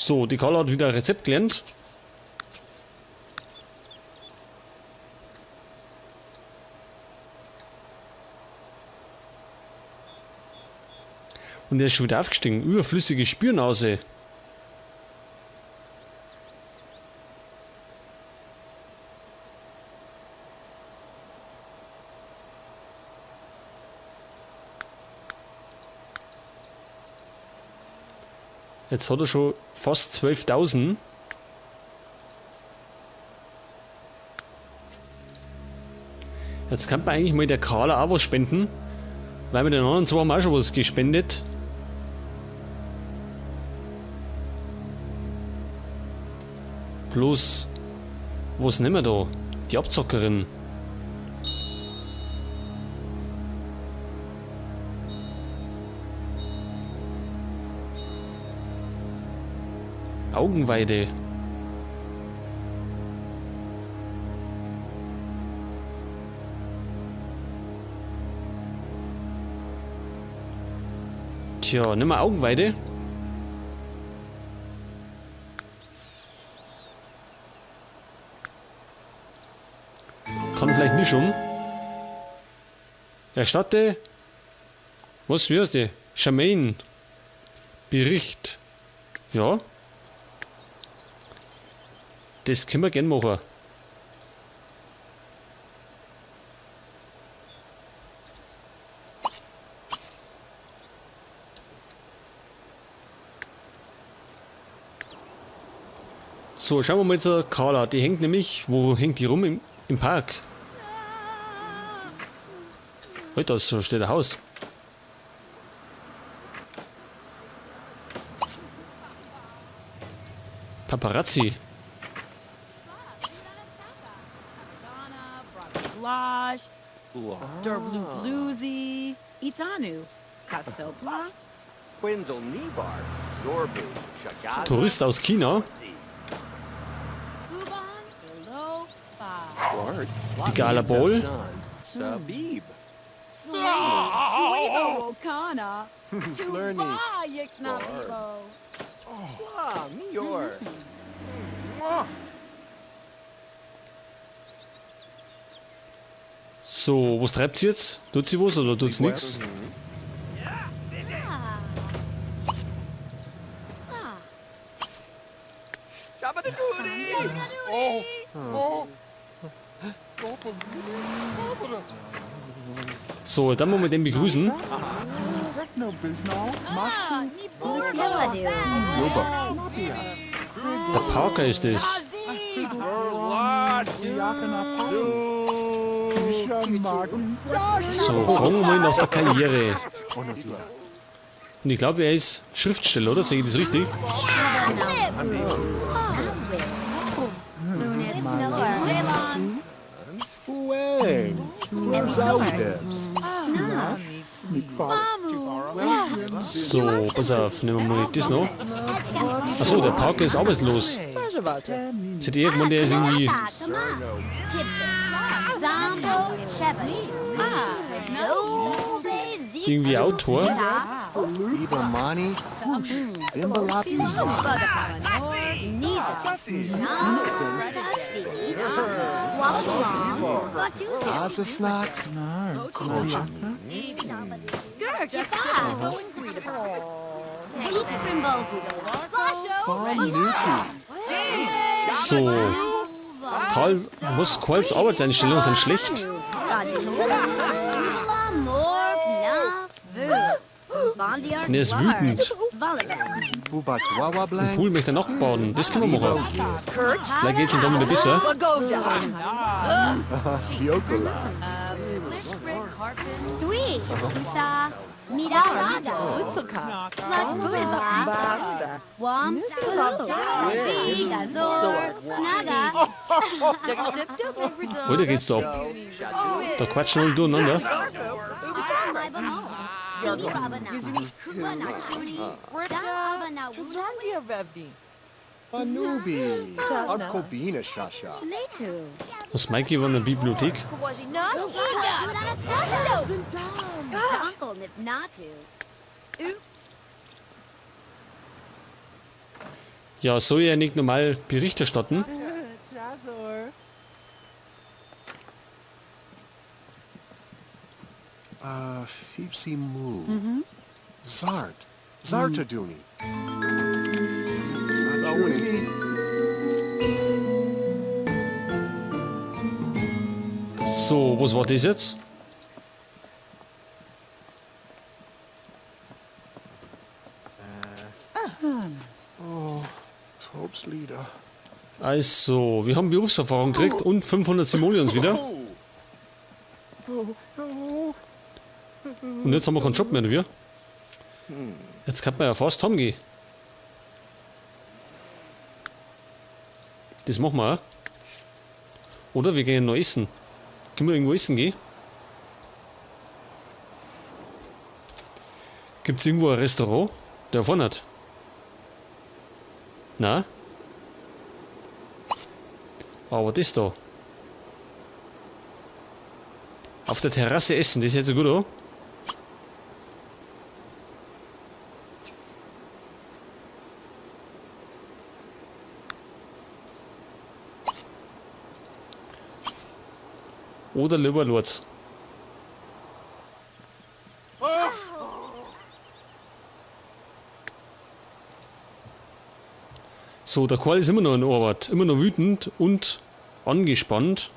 So, die Carla hat wieder ein Rezept gelernt. Und er ist schon wieder aufgestiegen. Überflüssige Spürnase. Jetzt hat er schon fast 12.000. Jetzt kann man eigentlich mal der Carla auch was spenden. Weil wir den anderen zwei haben auch schon was gespendet. Bloß, was nehmen wir da? Die Abzockerin. Augenweide. Tja, nimm mal Augenweide. Kann vielleicht nicht um. Erstatte. Was wirst du? Charmaine. Bericht. Ja. Das können wir gern machen. So, schauen wir mal zur Carla. Die hängt nämlich, wo hängt die rum? Im Park. Alter, da steht ein Haus. Paparazzi. Bluesy, Itanu, Casopla, Tourist aus China. Die Gala Bowl. So, was treibt sie jetzt? Tut sie was oder tut sie nichts? So, dann wollen wir den begrüßen. Der Parker ist es. So, fragen wir mal nach der Karriere. Und ich glaube, er ist Schriftsteller, oder? Sehe ich das richtig? So, pass auf, nehmen wir mal das noch. Achso, der Parker ist arbeitslos. Seht ihr irgendwann, der ist irgendwie... Irgendwie Autor. So. Karls Arbeitseinstellungen sind schlecht. Und er ist wütend. Ein Pool möchte er nachbauen. Das können wir machen. Vielleicht geht es ihm dann wieder besser. Oder geht's da ab? Da quatschen alle durcheinander. Was Mikey war in der Bibliothek? Ja, soll ja nicht normal Bericht erstatten? Jazor. Fipsi Mu. Zart. Zartaduni. Zawini. So, was war das jetzt? Tobslieder. Also, wir haben Berufserfahrung gekriegt und 500 Simoleons wieder. Und jetzt haben wir keinen Job mehr, oder wie? Jetzt kann man ja fast heimgehen. Das machen wir auch. Oder wir gehen noch essen. Können wir irgendwo essen gehen? Gibt es irgendwo ein Restaurant? Der vorne hat. Na? Aber das da. Auf der Terrasse essen, das ist jetzt so gut, oder? Oder lieber Lord. So, der Karl ist immer noch in Arbeit, immer noch wütend und angespannt.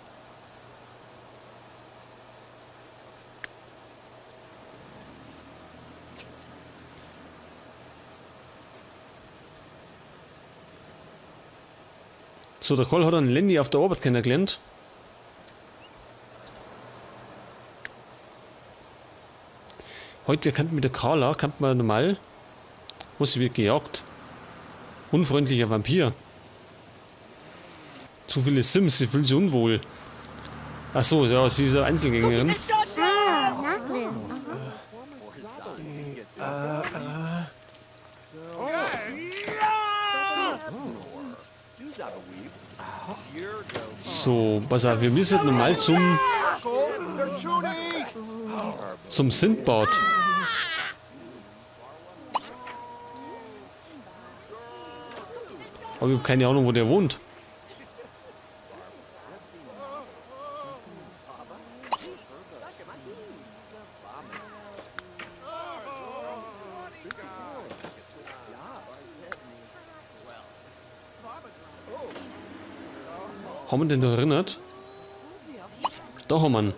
So, der Karl hat einen Landy auf der Arbeit kennengelernt. Heute könnten mit der Carla, kann man normal, was wird gejagt? Unfreundlicher Vampir. Zu viele Sims, sie fühlt sich unwohl. Achso, ja, sie ist eine Einzelgängerin. So, pass auf, wir müssen normal zum Sindbad. Aber ich habe keine Ahnung, wo der wohnt. Haben wir den noch erinnert? Da haben wir ihn.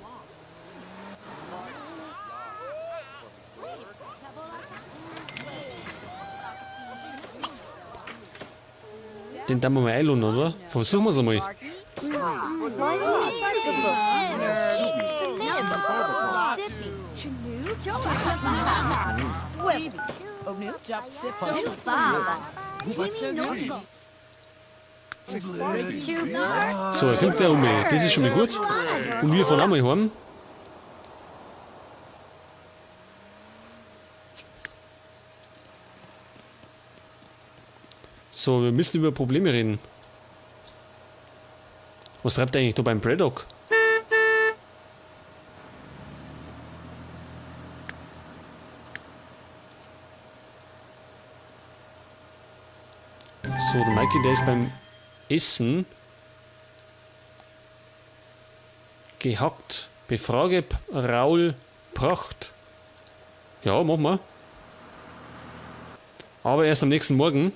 Den darf man mal einladen, oder? Versuchen wir es einmal. So, er kommt der um mich. Das ist schon mal gut. Und wir fahren auch mal heim. So, wir müssen über Probleme reden. Was treibt er eigentlich da beim Braddock? So, der Mikey, der ist beim Essen gehackt. Befrage Raul Pracht. Ja, machen wir. Aber erst am nächsten Morgen.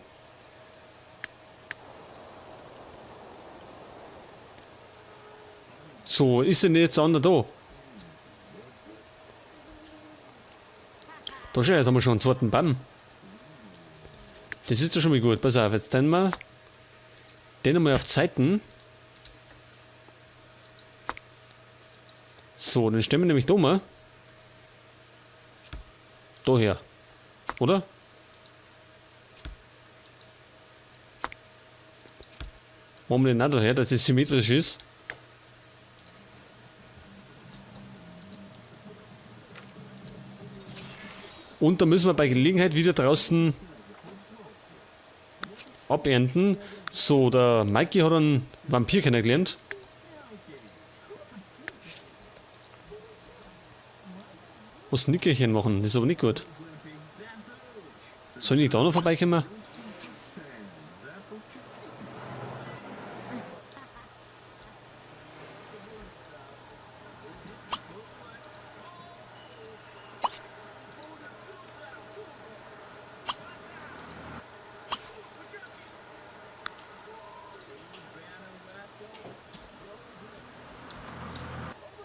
So, ist denn jetzt einer da? Da schau, jetzt haben wir schon einen zweiten Baum. Das ist ja schon mal gut. Pass auf, jetzt dann mal den einmal auf die Seiten. So, dann stellen wir nämlich da mal. Daher. Oder? Machen wir den auch daher, dass es symmetrisch ist. Und da müssen wir bei Gelegenheit wieder draußen abernten. So, der Mikey hat einen Vampir kennengelernt. Was Nickerchen machen, das ist aber nicht gut. Soll ich da noch vorbeikommen?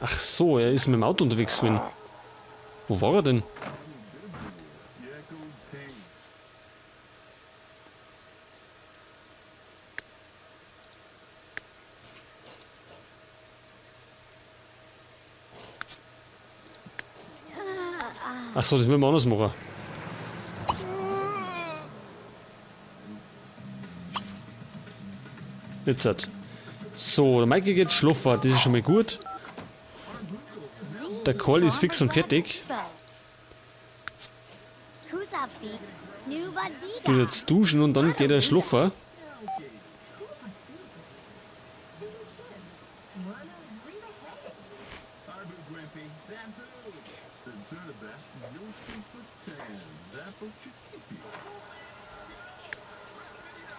Ach so, er ist mit dem Auto unterwegs gewesen. Wo war er denn? Ach so, das müssen wir anders machen. Jetzt hat. So, der Maike geht schlafen, das ist schon mal gut. Der Call ist fix und fertig. Geht jetzt duschen und dann geht er schlafen.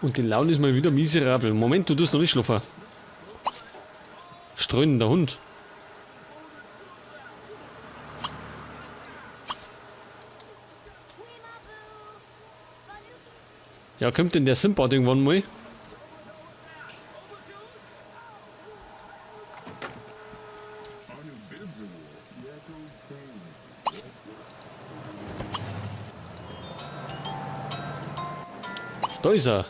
Und die Laune ist mal wieder miserabel. Moment, du tust noch nicht schlafen. Streunender Hund. Ja, kommt denn der Simbad irgendwann mal? Da ist er.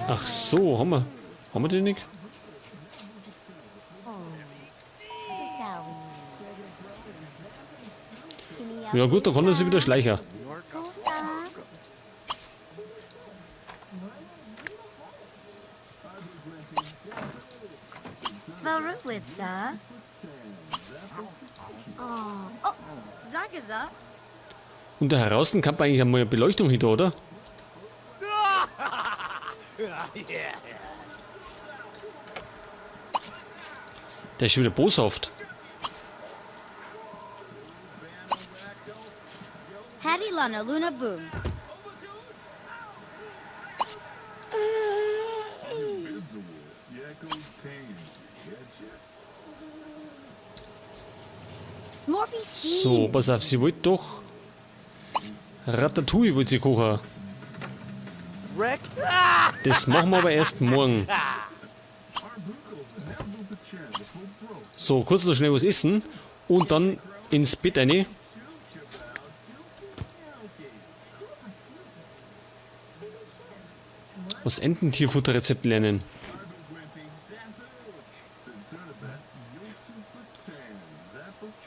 Ach so, haben wir den nicht? Ja gut, dann kann er sich wieder schleichen. Und da draußen kann man eigentlich einmal eine Beleuchtung hin, oder? Der ist schon wieder boshaft. Hattie Lana Luna Boom. So, pass auf, sie wollte doch Ratatouille wollte sie kochen. Das machen wir aber erst morgen. So, kurz noch schnell was essen und dann ins Bett rein. Was Ententierfutterrezept lernen.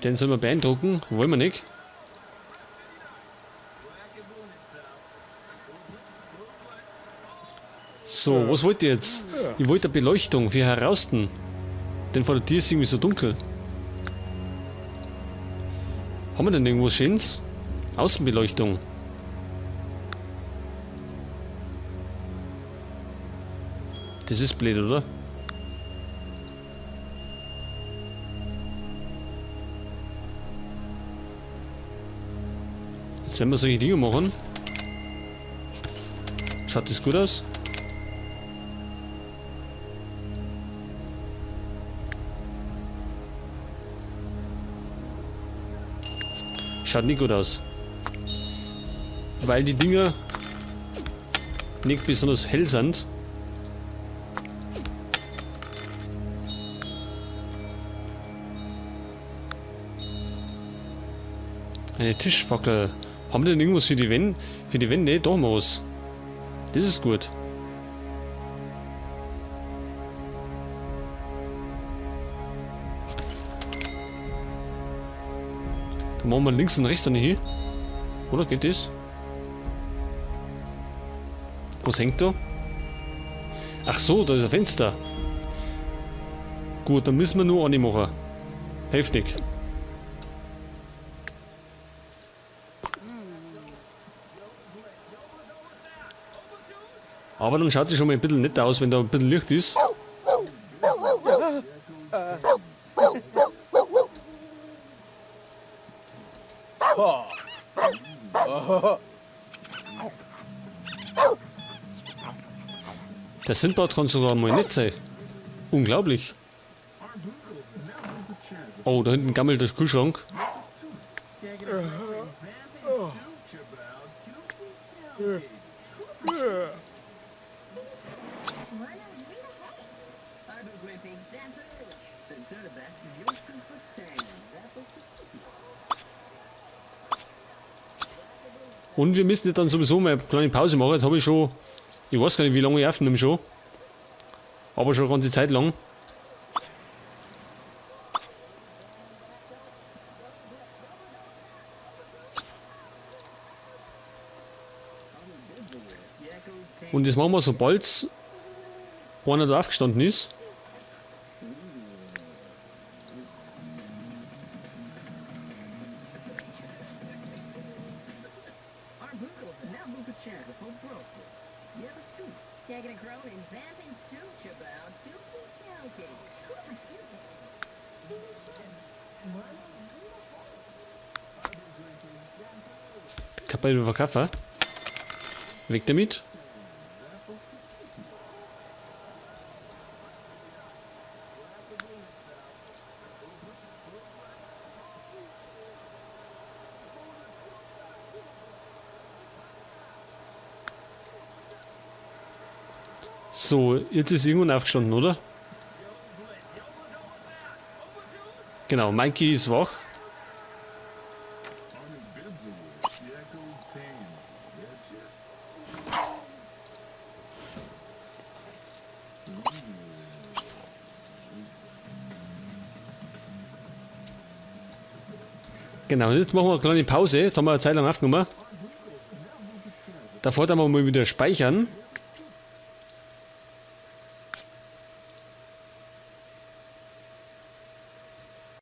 Den sollen wir beeindrucken, wollen wir nicht. So, was wollt ihr jetzt? Ich wollte eine Beleuchtung für herausten. Denn vor der Tür ist irgendwie so dunkel. Haben wir denn irgendwas Schönes? Außenbeleuchtung. Das ist blöd, oder? Jetzt werden wir solche Dinge machen. Schaut das gut aus? Schaut nicht gut aus. Weil die Dinger nicht besonders hell sind. Eine Tischfackel. Haben wir denn irgendwas für die Wände? Für die Wände? Doch mal was. Das ist gut. Dann machen wir links und rechts eine hier. Oder geht das? Was hängt da? Ach so, da ist ein Fenster. Gut, dann müssen wir nur eine machen. Heftig. Aber dann schaut es schon mal ein bisschen netter aus, wenn da ein bisschen Licht ist. Der Sindbad kann sogar mal nett sein. Unglaublich. Oh, da hinten gammelt der Kühlschrank. Und wir müssen jetzt dann sowieso mal eine kleine Pause machen. Jetzt habe ich schon, ich weiß gar nicht, wie lange ich aufnehme schon. Aber schon eine ganze Zeit lang. Und das machen wir, sobald einer da aufgestanden ist. Kapitel verkaufen. Weg damit. So, jetzt ist irgendwann aufgestanden, oder? Genau, Mikey ist wach. Genau, jetzt machen wir eine kleine Pause. Jetzt haben wir eine Zeit lang aufgenommen. Davor dann mal wieder speichern.